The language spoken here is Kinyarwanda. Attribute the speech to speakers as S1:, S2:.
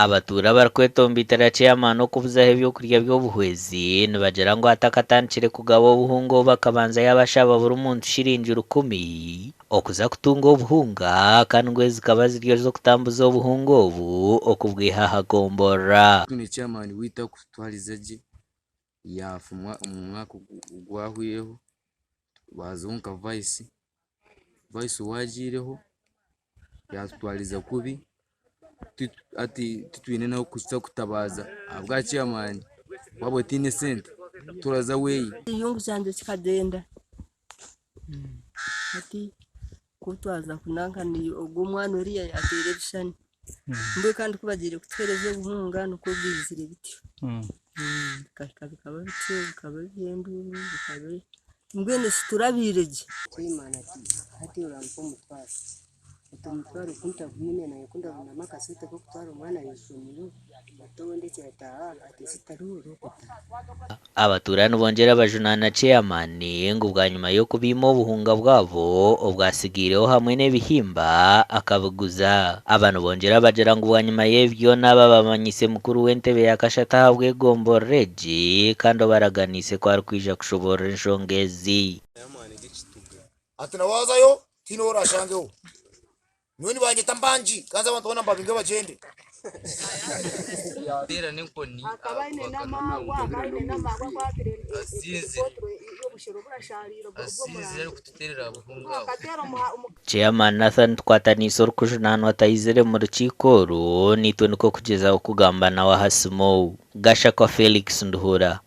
S1: Abatura barikwetombeitera chairman okubuzaho ebyokurya by'obuhwezi nibagira ngu atakatandikire kugaba obuhunga bakabanza yabashaba buri muntu shiringi 10 okuza kutunga obuhunga kandi ngo zikaba ziryo z'okutambuza obuhunga obu okubwiha hagombora.
S2: Tune chairman wita kutwaliza gye yafumwa umwaka gwahwiyeho bazunka vice wajireho yatwaliza kubi ati tutwine naho kusta kutabaza abwa chairman wabo tine sente turaza weyi
S3: yungu zanje kikagenda ati kutwaza kunanka ni ogumwana uriya yatere bishani mbe kandi kubagire kutwereza obuhunga nuko bwizire bityo bikaba bityo bikaba byembu bikaba mbwene siturabireje chairman ati urampo mutwasi utumutwaro kuntavine na yakunda na makasete ko kutwara umwana yishumiro batonde cyataha ati sitaruro
S1: abaturani bongera bajunana chairman ngo bwa nyuma yo kubima obuhunga bwabo obwasigireho hamwe n'ebihimba akabuguza. Abantu bongera bagira ngo bwa nyuma y'ebyo naba bamanyise mukuru w'entebe yakashata habwe gomboreji kandi baraganise kwari kwija kushobora enshongezi
S4: ati nawazayo tinora shangeho noni banje tambanji kanza abantu bona mbabinga bagende
S5: tera nenkoni
S3: akabaine na mama kwa
S5: asize ari kututerera abuhunga
S1: chairman Nathan twataniso rukujunano atayizere mu rukiko ru nitwe niko kugeza okugamba na wa Hasimo Gasha kwa Felix Nduhura.